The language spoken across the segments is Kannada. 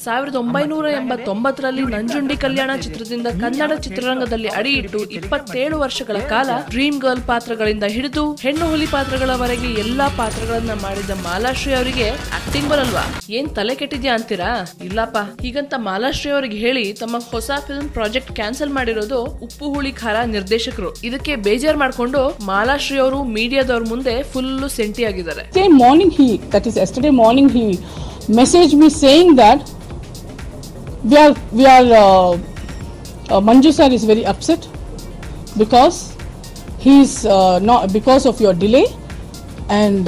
1989ರಲ್ಲಿ ನಂಜುಂಡಿ ಕಲ್ಯಾಣ ಚಿತ್ರದಿಂದ ಕನ್ನಡ ಚಿತ್ರರಂಗದಲ್ಲಿ ಅಡಿಯಿಟ್ಟು 27 ವರ್ಷಗಳ ಕಾಲ ಡ್ರೀಮ್ ಗರ್ಲ್ ಪಾತ್ರಗಳಿಂದ ಹಿಡಿದು ಹೆಣ್ಣು ಹುಲಿ ಪಾತ್ರಗಳವರೆಗೆ ಎಲ್ಲಾ ಪಾತ್ರಗಳನ್ನ ಮಾಡಿದ ಮಾಲಾಶ್ರೀ ಅವರಿಗೆ ಆಕ್ಟಿಂಗ್ ಬರಲ್ವಾ? ಏನ್ ತಲೆ ಕೆಟ್ಟಿದ್ಯಾ ಅಂತೀರಾ? ಇಲ್ಲಪ್ಪ. ಹೀಗಂತ ಮಾಲಾಶ್ರೀ ಅವರಿಗೆ ಹೇಳಿ ತಮ್ಮ ಹೊಸ ಫಿಲ್ಮ್ ಪ್ರಾಜೆಕ್ಟ್ ಕ್ಯಾನ್ಸಲ್ ಮಾಡಿರೋದು ಉಪ್ಪು ಹುಳಿ ಖಾರ ನಿರ್ದೇಶಕರು. ಇದಕ್ಕೆ ಬೇಜಾರ್ ಮಾಡ್ಕೊಂಡು ಮಾಲಾಶ್ರೀ ಅವರು ಮೀಡಿಯಾದವ್ರ ಮುಂದೆ ಫುಲ್ ಸೆಂಟಿ ಆಗಿದ್ದಾರೆ. Yesterday morning he messaged me saying that Manju sir is very upset because he's not because of your delay and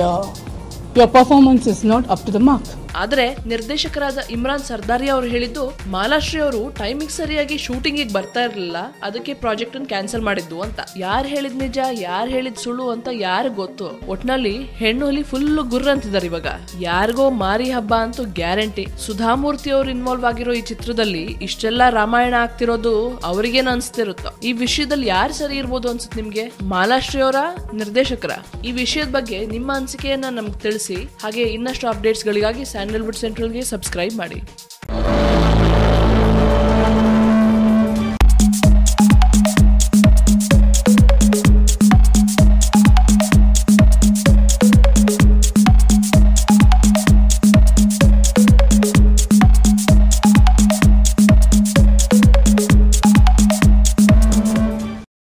your performance is not up to the mark. ಆದ್ರೆ ನಿರ್ದೇಶಕರಾದ ಇಮ್ರಾನ್ ಸರ್ದಾರಿ ಅವರು ಹೇಳಿದ್ದು ಮಾಲಾಶ್ರೀ ಅವರು ಟೈಮಿಂಗ್ ಸರಿಯಾಗಿ ಶೂಟಿಂಗ್ ಬರ್ತಾ ಇರಲಿಲ್ಲ, ಅದಕ್ಕೆ ಪ್ರಾಜೆಕ್ಟ್ ಅನ್ನು ಕ್ಯಾನ್ಸಲ್ ಮಾಡಿದ್ದು ಅಂತ. ಯಾರು ಹೇಳಿದ್ ನಿಜ ಯಾರು ಹೇಳಿದ್ ಸುಳ್ಳು ಅಂತ ಯಾರಿಗ್ ಗೊತ್ತು. ಒಟ್ನಲ್ಲಿ ಹೆಣ್ಣು ಹುಲಿ ಫುಲ್ ಗುರ್ರ ಅಂತಿದ್ದಾರೆ ಇವಾಗ. ಯಾರಿಗೋ ಮಾರಿ ಹಬ್ಬ ಅಂತೂ ಗ್ಯಾರಂಟಿ. ಸುಧಾಮೂರ್ತಿ ಅವರು ಇನ್ವಾಲ್ವ್ ಆಗಿರೋ ಈ ಚಿತ್ರದಲ್ಲಿ ಇಷ್ಟೆಲ್ಲಾ ರಾಮಾಯಣ ಆಗ್ತಿರೋದು ಅವ್ರಿಗೇನ್ ಅನ್ಸ್ತಿರುತ್ತೋ. ಈ ವಿಷಯದಲ್ಲಿ ಯಾರು ಸರಿ ಇರ್ಬೋದು ಅನ್ಸುತ್ತೆ ನಿಮ್ಗೆ? ಮಾಲಾಶ್ರೀ ಅವರ ನಿರ್ದೇಶಕರ? ಈ ವಿಷಯದ ಬಗ್ಗೆ ನಿಮ್ಮ ಅನಿಸಿಕೆಯನ್ನ ನಮ್ಗೆ ತಿಳಿಸಿ. ಹಾಗೆ ಇನ್ನಷ್ಟು ಅಪ್ಡೇಟ್ಸ್ ಗಳಿಗಾಗಿ ಸ್ಯಾಂಡಲ್ವುಡ್ ಸೆಂಟ್ರಲ್ಗೆ ಸಬ್ಸ್ಕ್ರೈಬ್ ಮಾಡಿ.